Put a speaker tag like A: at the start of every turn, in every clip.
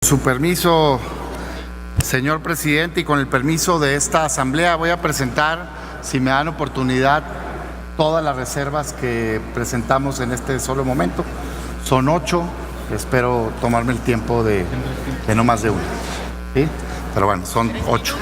A: Su permiso, señor presidente, y con el permiso de esta asamblea voy a presentar, si me dan oportunidad, todas las reservas que presentamos en este solo momento. Son 8, espero tomarme el tiempo de no más de 1. ¿Sí? Pero bueno, son 8.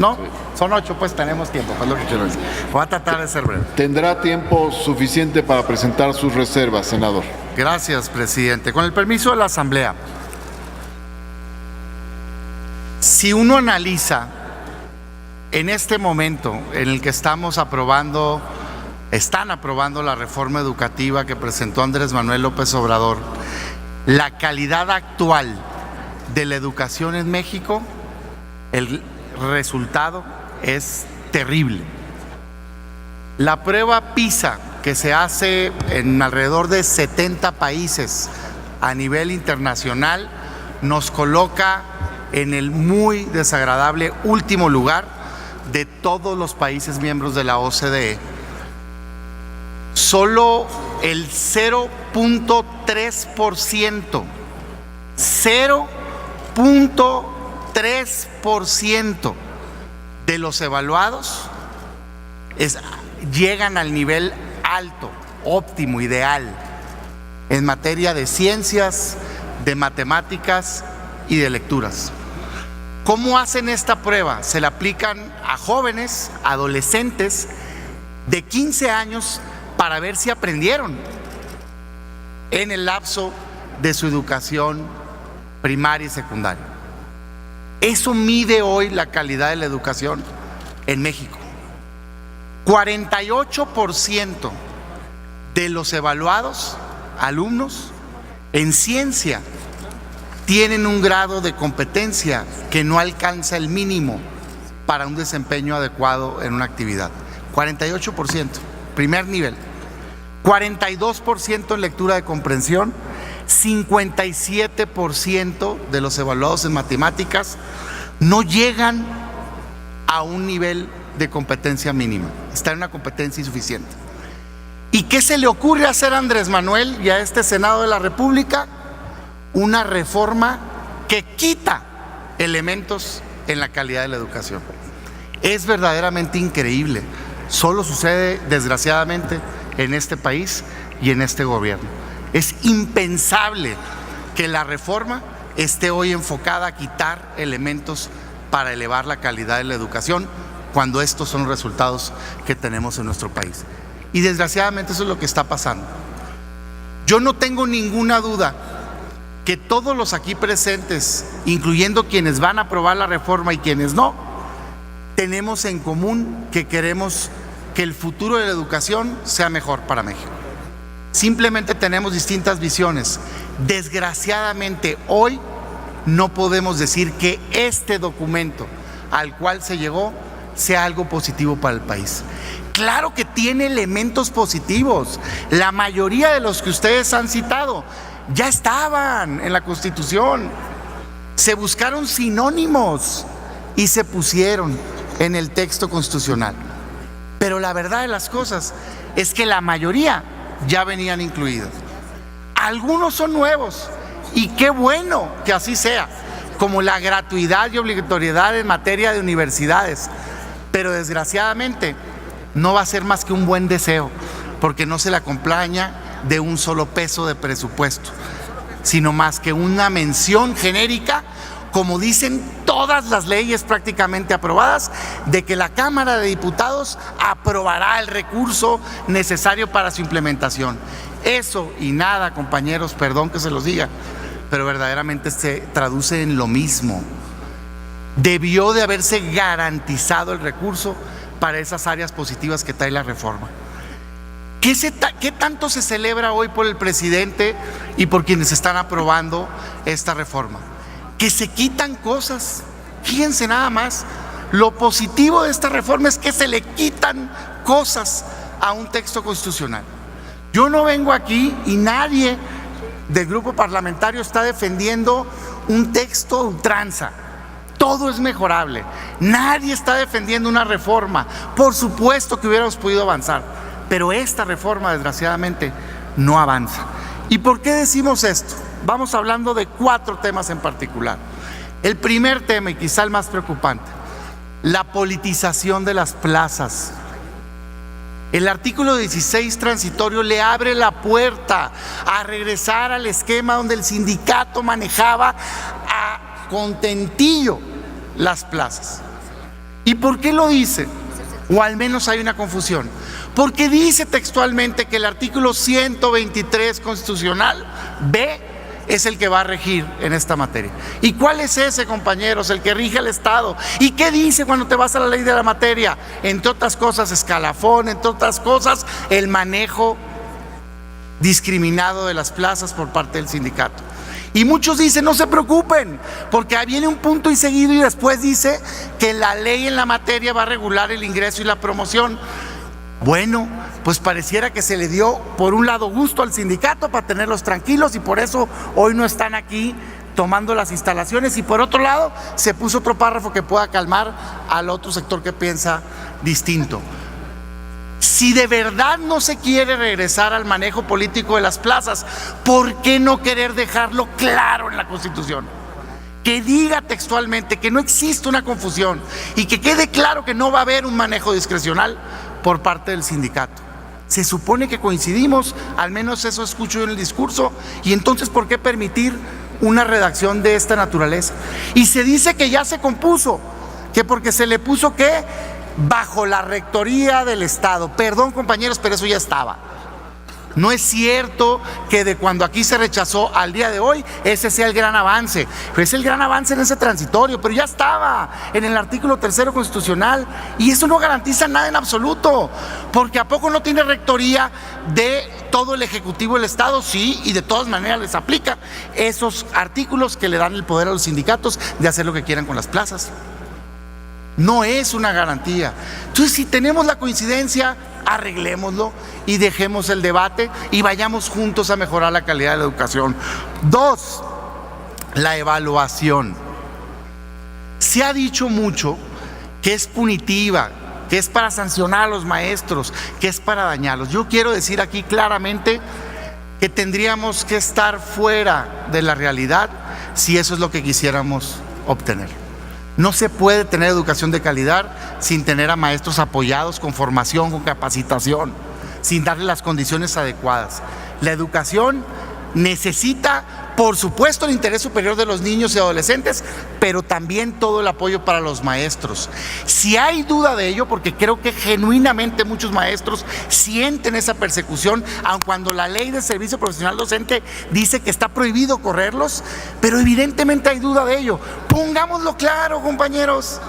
A: ¿No? Son 8, pues tenemos tiempo, es lo que quiero decir. Voy a tratar de ser breve.
B: Tendrá tiempo suficiente para presentar sus reservas, senador.
A: Gracias, presidente. Con el permiso de la asamblea, si uno analiza en este momento en el que están aprobando la reforma educativa que presentó Andrés Manuel López Obrador, la calidad actual de la educación en México, el resultado es terrible. La prueba PISA, que se hace en alrededor de 70 países a nivel internacional, nos coloca en el muy desagradable último lugar de todos los países miembros de la OCDE. Solo el 0.3% de los evaluados llegan al nivel alto, óptimo, ideal, en materia de ciencias, de matemáticas y de lecturas. ¿Cómo hacen esta prueba? Se la aplican a jóvenes, adolescentes de 15 años para ver si aprendieron en el lapso de su educación primaria y secundaria. Eso mide hoy la calidad de la educación en México. 48% de los evaluados alumnos en ciencia tienen un grado de competencia que no alcanza el mínimo para un desempeño adecuado en una actividad. 48%, primer nivel. 42% en lectura de comprensión. 57% de los evaluados en matemáticas no llegan a un nivel de competencia mínima, están en una competencia insuficiente. ¿Y qué se le ocurre hacer a Andrés Manuel y a este Senado de la República? Una reforma que quita elementos en la calidad de la educación. Es verdaderamente increíble. Solo sucede, desgraciadamente, en este país y en este gobierno. Es impensable que la reforma esté hoy enfocada a quitar elementos para elevar la calidad de la educación, cuando estos son los resultados que tenemos en nuestro país. Y desgraciadamente eso es lo que está pasando. Yo no tengo ninguna duda que todos los aquí presentes, incluyendo quienes van a aprobar la reforma y quienes no, tenemos en común que queremos que el futuro de la educación sea mejor para México. Simplemente tenemos distintas visiones. Desgraciadamente hoy no podemos decir que este documento al cual se llegó sea algo positivo para el país. Claro que tiene elementos positivos. La mayoría de los que ustedes han citado ya estaban en la Constitución. Se buscaron sinónimos y se pusieron en el texto constitucional. Pero la verdad de las cosas es que la mayoría ya venían incluidos. Algunos son nuevos y qué bueno que así sea, como la gratuidad y obligatoriedad en materia de universidades. Pero desgraciadamente no va a ser más que un buen deseo, porque no se le acompaña de un solo peso de presupuesto, sino más que una mención genérica, como dicen todas las leyes prácticamente aprobadas, de que la Cámara de Diputados aprobará el recurso necesario para su implementación. Eso y nada, compañeros, perdón que se los diga, pero verdaderamente se traduce en lo mismo. Debió de haberse garantizado el recurso para esas áreas positivas que trae la reforma. ¿Qué tanto se celebra hoy por el presidente y por quienes están aprobando esta reforma? Que se quitan cosas. Fíjense nada más, lo positivo de esta reforma es que se le quitan cosas a un texto constitucional. Yo no vengo aquí y nadie del grupo parlamentario está defendiendo un texto ultranza. Todo es mejorable. Nadie está defendiendo una reforma. Por supuesto que hubiéramos podido avanzar, pero esta reforma desgraciadamente no avanza. ¿Y por qué decimos esto? vamos hablando de 4 temas en particular. El primer tema, y quizá el más preocupante, la politización de las plazas. El artículo 16 transitorio le abre la puerta a regresar al esquema donde el sindicato manejaba a contentillo las plazas. ¿Y por qué lo dice? O al menos hay una confusión. Porque dice textualmente que el artículo 123 constitucional B es el que va a regir en esta materia. ¿Y cuál es ese, compañeros? El que rige al Estado. ¿Y qué dice cuando te vas a la ley de la materia? Entre otras cosas, escalafón, entre otras cosas, el manejo discriminado de las plazas por parte del sindicato. Y muchos dicen, no se preocupen, porque viene un punto y seguido y después dice que la ley en la materia va a regular el ingreso y la promoción. Bueno, pues pareciera que se le dio por un lado gusto al sindicato para tenerlos tranquilos y por eso hoy no están aquí tomando las instalaciones, y por otro lado se puso otro párrafo que pueda calmar al otro sector que piensa distinto. Si de verdad no se quiere regresar al manejo político de las plazas, ¿por qué no querer dejarlo claro en la Constitución? Que diga textualmente que no existe una confusión y que quede claro que no va a haber un manejo discrecional por parte del sindicato. Se supone que coincidimos, al menos eso escucho yo en el discurso, y entonces ¿por qué permitir una redacción de esta naturaleza? Y se dice que ya se compuso, que porque se le puso que bajo la rectoría del Estado. Perdón, compañeros, pero eso ya estaba. No es cierto que de cuando aquí se rechazó al día de hoy ese sea el gran avance. Es el gran avance en ese transitorio, pero ya estaba en el artículo 3 constitucional, y eso no garantiza nada en absoluto, porque ¿a poco no tiene rectoría de todo el Ejecutivo del Estado? Sí, y de todas maneras les aplica esos artículos que le dan el poder a los sindicatos de hacer lo que quieran con las plazas. No es una garantía. Entonces, si tenemos la coincidencia, arreglémoslo y dejemos el debate y vayamos juntos a mejorar la calidad de la educación. 2, la evaluación. Se ha dicho mucho que es punitiva, que es para sancionar a los maestros, que es para dañarlos. Yo quiero decir aquí claramente que tendríamos que estar fuera de la realidad si eso es lo que quisiéramos obtener. No se puede tener educación de calidad sin tener a maestros apoyados con formación, con capacitación, sin darle las condiciones adecuadas. La educación necesita, por supuesto, el interés superior de los niños y adolescentes, pero también todo el apoyo para los maestros. Si hay duda de ello, porque creo que genuinamente muchos maestros sienten esa persecución, aun cuando la ley de servicio profesional docente dice que está prohibido correrlos, pero evidentemente hay duda de ello. Pongámoslo claro, compañeros,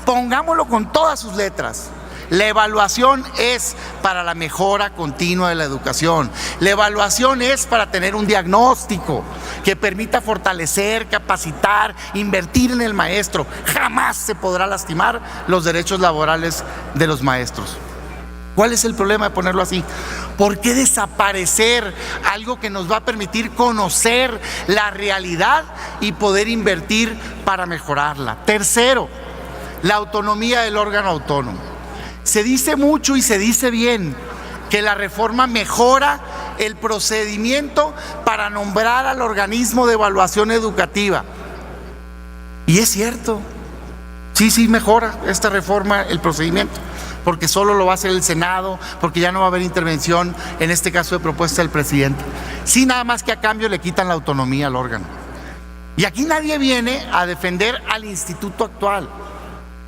A: pongámoslo con todas sus letras. La evaluación es para la mejora continua de la educación. La evaluación es para tener un diagnóstico que permita fortalecer, capacitar, invertir en el maestro. Jamás se podrá lastimar los derechos laborales de los maestros. ¿Cuál es el problema de ponerlo así? ¿Por qué desaparecer algo que nos va a permitir conocer la realidad y poder invertir para mejorarla? Tercero, la autonomía del órgano autónomo. Se dice mucho y se dice bien que la reforma mejora el procedimiento para nombrar al organismo de evaluación educativa. Y es cierto, sí mejora esta reforma el procedimiento, porque solo lo va a hacer el Senado, porque ya no va a haber intervención, en este caso de propuesta del presidente. Sí, nada más que a cambio le quitan la autonomía al órgano. Y aquí nadie viene a defender al instituto actual.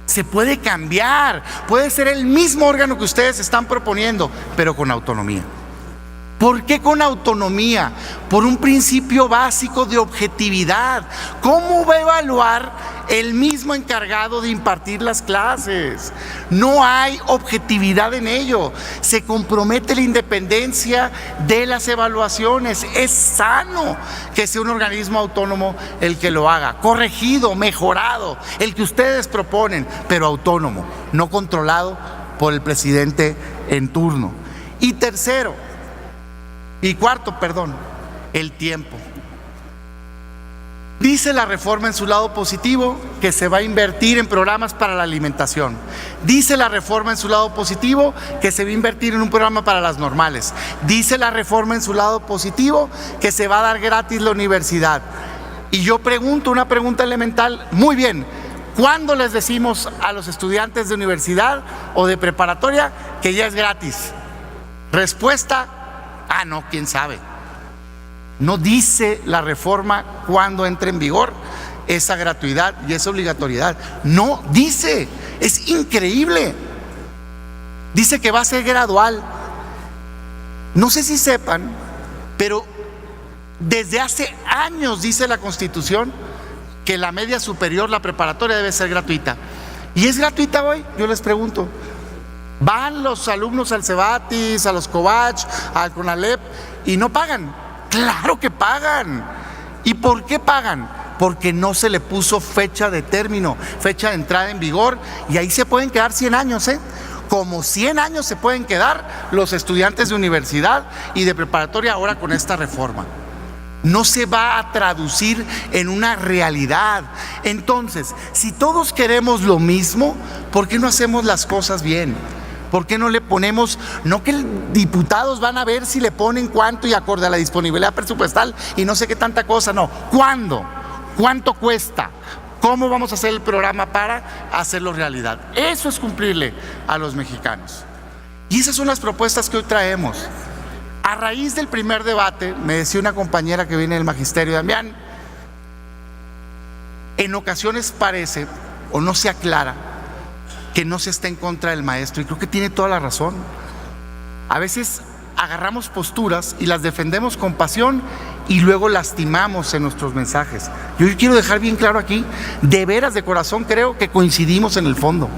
A: Se puede cambiar, puede ser el mismo órgano que ustedes están proponiendo, pero con autonomía. ¿Por qué con autonomía? Por un principio básico de objetividad. ¿Cómo va a evaluar el mismo encargado de impartir las clases? No hay objetividad en ello. Se compromete la independencia de las evaluaciones. Es sano que sea un organismo autónomo el que lo haga, corregido, mejorado, el que ustedes proponen, pero autónomo, no controlado por el presidente en turno. Y cuarto, el tiempo. Dice la reforma en su lado positivo que se va a invertir en programas para la alimentación. Dice la reforma en su lado positivo que se va a invertir en un programa para las normales. Dice la reforma en su lado positivo que se va a dar gratis la universidad. Y yo pregunto una pregunta elemental, muy bien, ¿cuándo les decimos a los estudiantes de universidad o de preparatoria que ya es gratis? Respuesta, no, quién sabe. No dice la reforma cuándo entra en vigor esa gratuidad y esa obligatoriedad. No dice, es increíble. Dice que va a ser gradual. No sé si sepan, pero desde hace años dice la Constitución que la media superior, la preparatoria, debe ser gratuita. ¿Y es gratuita hoy? Yo les pregunto. Van los alumnos al Cebatis, a los Covach, al Conalep y no pagan. Claro que pagan. ¿Y por qué pagan? Porque no se le puso fecha de término, fecha de entrada en vigor, y ahí se pueden quedar 100 años, Como 100 años se pueden quedar los estudiantes de universidad y de preparatoria ahora con esta reforma. No se va a traducir en una realidad. Entonces, si todos queremos lo mismo, ¿por qué no hacemos las cosas bien? ¿Por qué no le ponemos, no que diputados van a ver si le ponen cuánto y acorde a la disponibilidad presupuestal y no sé qué tanta cosa? No, ¿cuándo? ¿Cuánto cuesta? ¿Cómo vamos a hacer el programa para hacerlo realidad? Eso es cumplirle a los mexicanos. Y esas son las propuestas que hoy traemos. A raíz del primer debate, me decía una compañera que viene del magisterio, Damián, en ocasiones parece o no se aclara que no se está en contra del maestro, y creo que tiene toda la razón. A veces agarramos posturas y las defendemos con pasión y luego lastimamos en nuestros mensajes. Yo quiero dejar bien claro aquí, de veras, de corazón creo que coincidimos en el fondo,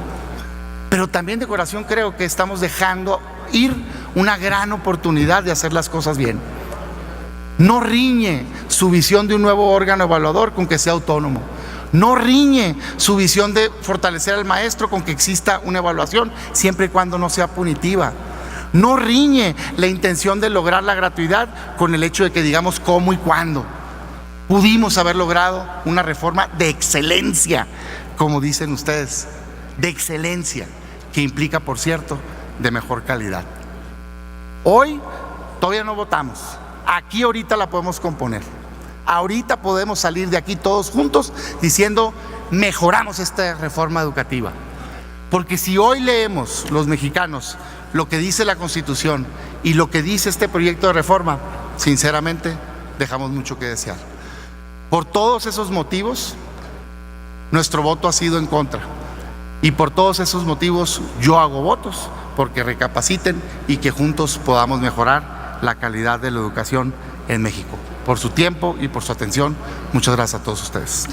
A: pero también de corazón creo que estamos dejando ir una gran oportunidad de hacer las cosas bien. No riñe su visión de un nuevo órgano evaluador con que sea autónomo. No riñe su visión de fortalecer al maestro con que exista una evaluación, siempre y cuando no sea punitiva. No riñe la intención de lograr la gratuidad con el hecho de que digamos cómo y cuándo. Pudimos haber logrado una reforma de excelencia, como dicen ustedes, de excelencia, que implica, por cierto, de mejor calidad. Hoy todavía no votamos. Aquí ahorita la podemos componer. Ahorita podemos salir de aquí todos juntos diciendo mejoramos esta reforma educativa. Porque si hoy leemos los mexicanos lo que dice la Constitución y lo que dice este proyecto de reforma, sinceramente dejamos mucho que desear. Por todos esos motivos, nuestro voto ha sido en contra. Y por todos esos motivos yo hago votos porque recapaciten y que juntos podamos mejorar la calidad de la educación en México. Por su tiempo y por su atención, muchas gracias a todos ustedes.